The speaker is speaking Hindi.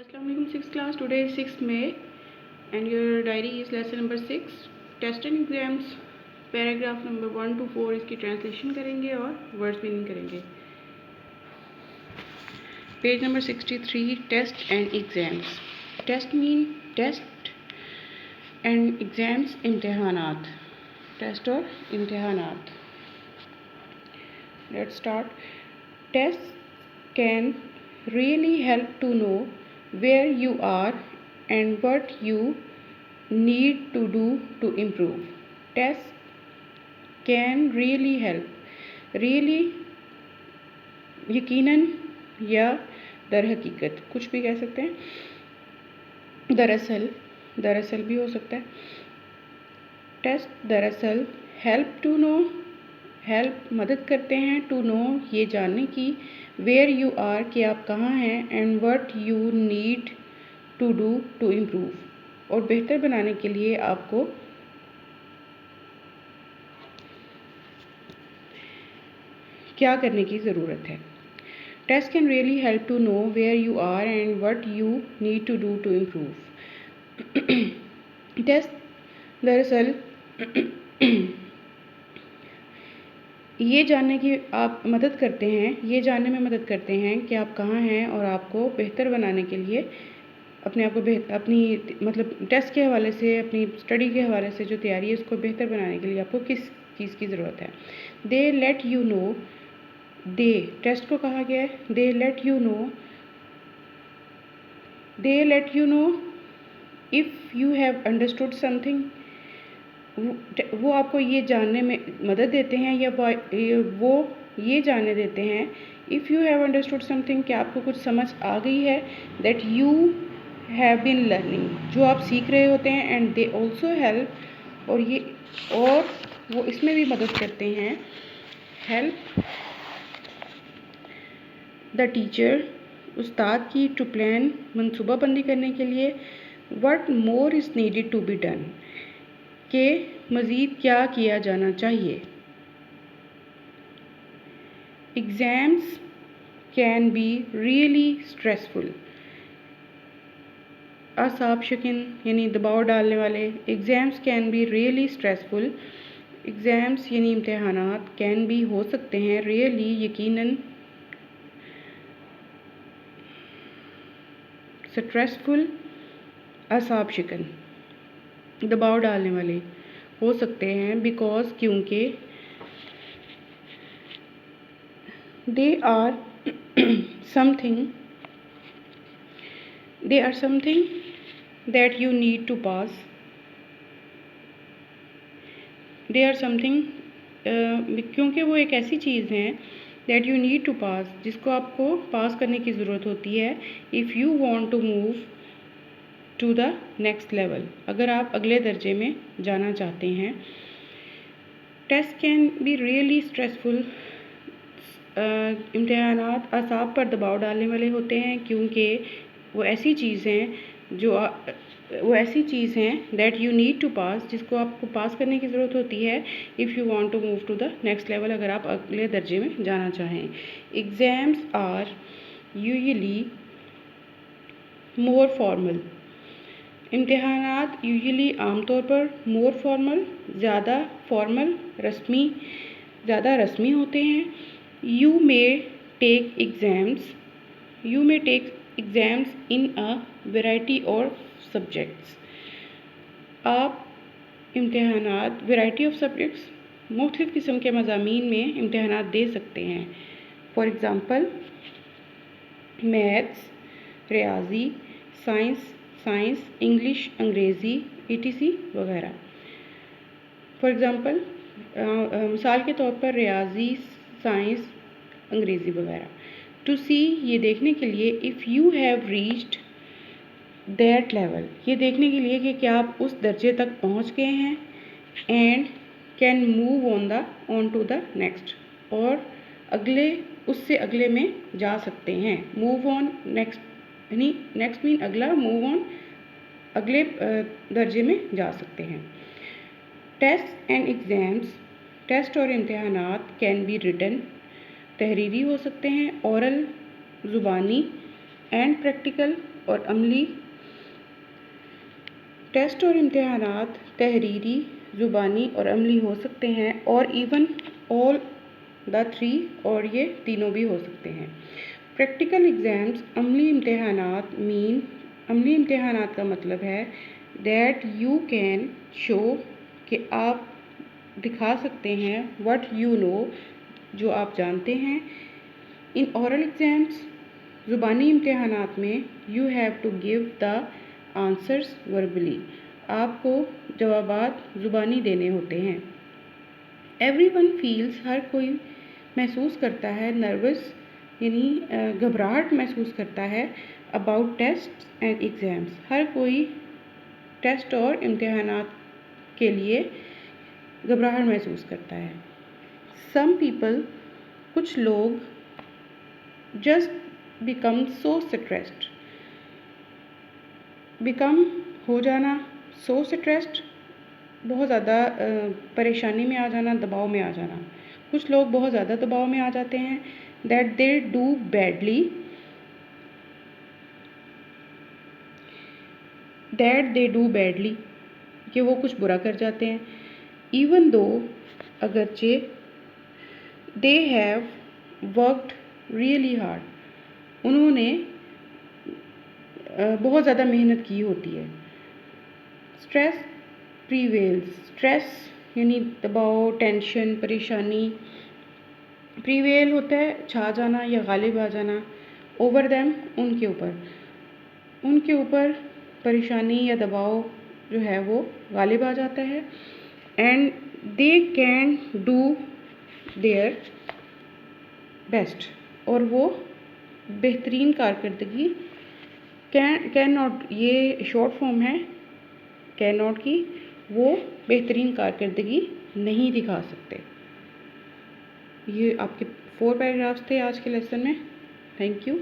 Assalamualaikum 6th class. Today is 6th May and your diary is lesson number 6 test and exams paragraph number 1 to 4 इसकी ट्रांसलेशन करेंगे और वर्ड्स मीनिंग करेंगे। Page number 63 test and exams. Test mean test and exams इम्तिहानात, टेस्ट और इम्तिहानात। Let's start. Test can really help to know where you are and what you need to do to improve. Tests can really help, really यकीनन या दर हकीकत, कुछ भी कह सकते हैं। दरअसल भी हो सकता है। टेस्ट दरअसल हेल्प टू नो, हेल्प मदद करते हैं, टू नो ये जानने की, वेयर यू आर कि आप कहाँ हैं, and what you need to do to improve और बेहतर बनाने के लिए आपको क्या करने की ज़रूरत है। Test can really help to know where you are and what you need to do to improve. Test दरअसल ये जानने की आप मदद करते हैं, ये जानने में मदद करते हैं कि आप कहाँ हैं और आपको बेहतर बनाने के लिए अपने आप को अपनी मतलब टेस्ट के हवाले से, अपनी स्टडी के हवाले से जो तैयारी है उसको बेहतर बनाने के लिए आपको किस चीज़ की ज़रूरत है। They let you know, they test को कहा गया है, they let you know if you have understood something. वो आपको ये जानने में मदद देते हैं या वो ये जानने देते हैं, if you have understood something कि आपको कुछ समझ आ गई है, that you have been learning जो आप सीख रहे होते हैं, एंड दे ऑल्सो हेल्प और वो इसमें भी मदद करते हैं, हेल्प द टीचर उस्ताद की, टू प्लान मनसूबाबंदी करने के लिए, what more is needed to be done कि मज़ीद क्या किया जाना चाहिए। Exams can be really stressful, असाब शकिन यानी दबाव डालने वाले। Exams can be really stressful, exams यानी इम्तिहानात, कैन बी हो सकते हैं, रियली यकीनन, स्ट्रेसफुल असाब शिकन दबाव डालने वाले हो सकते हैं, बिकॉज क्योंकि they are something that you need to pass, they are something क्योंकि वो एक ऐसी चीज़ हैं that you need to pass जिसको आपको पास करने की ज़रूरत होती है, if you want to move to the next level, अगर आप अगले दर्जे में जाना चाहते हैं। Test can be really stressful, इम्तिहानात असाब पर दबाव डालने वाले होते हैं क्योंकि वो ऐसी चीज़ हैं that you need to pass जिसको आपको पास करने की ज़रूरत होती है, if you want to move to the next level, अगर आप अगले दर्जे में जाना चाहें। Exams are usually more formal, इम्तिहानात यूजुअली आमतौर पर मोर फॉर्मल ज़्यादा फॉर्मल ज़्यादा रस्मी होते हैं। You may take exams in a variety of subjects, आप इम्तिहानात वैरायटी ऑफ सब्जेक्ट्स मुख्तलिफ़ किस्म के मज़ामीन में इम्तिहानात दे सकते हैं। फॉर एग्ज़ाम्पल मैथ्स, रियाजी, साइंस, इंग्लिश, अंग्रेज़ी, ETC वगैरह। फॉर एग्ज़ाम्पल मिसाल के तौर पर रियाजी, साइंस, अंग्रेज़ी वगैरह। टू सी ये देखने के लिए, if you have reached that level ये देखने के लिए कि क्या आप उस दर्जे तक पहुंच गए हैं, and can move on to the next और उससे अगले में जा सकते हैं। मूव ऑन नेक्स्ट यानी नेक्स्ट मीन अगला, मूव ऑन अगले दर्जे में जा सकते हैं। टेस्ट एंड एग्ज़ाम्स, टेस्ट और इम्तिहानात कैन बी रिटन तहरीरी हो सकते हैं, औरल ज़ुबानी, एंड प्रैक्टिकल और अमली। टेस्ट और इम्तिहानात तहरीरी, ज़ुबानी और अमली हो सकते हैं, और इवन ऑल द थ्री, और ये तीनों भी हो सकते हैं। प्रैक्टिकल एग्ज़ाम्स, अमली इम्तिहानात का मतलब है दैट यू कैन शो, कि आप दिखा सकते हैं व्हाट यू नो, जो आप जानते हैं। इन ओरल एग्ज़ाम्स, ज़ुबानी इम्तिहानात में you have to give the answers verbally, आपको जवाबात ज़ुबानी देने होते हैं। एवरीवन फील्स, हर कोई महसूस करता है, नर्वस यानी घबराहट महसूस करता है, अबाउट टेस्ट एंड एग्ज़ाम्स, हर कोई टेस्ट और इम्तिहानात के लिए घबराहट महसूस करता है। सम पीपल, कुछ लोग, just become so stressed, become हो जाना, सो स्ट्रेस्ड बहुत ज़्यादा परेशानी में आ जाना, दबाव में आ जाना। कुछ लोग बहुत ज़्यादा दबाव में आ जाते हैं। दैट दे डू बैडली, कि वो कुछ बुरा कर जाते हैं। इवन दो, अगरचे, they have worked really hard, उन्होंने बहुत ज़्यादा मेहनत की होती है। स्ट्रेस प्रीवेल्स, स्ट्रेस यानी दबाव, टेंशन, परेशानी। प्रीवेल होता है छा जाना या गालिब आ जाना। ओवर देम, उनके ऊपर परेशानी या दबाव जो है वो गालिब आ जाता है। And they can do their best, और वो बेहतरीन कारकर्दगी, कैन नॉट ये शॉर्ट फॉर्म है कैन नॉट की, वो बेहतरीन कारकर्दगी नहीं दिखा सकते। ये आपके 4 पैराग्राफ्स थे आज के लेसन में। Thank you.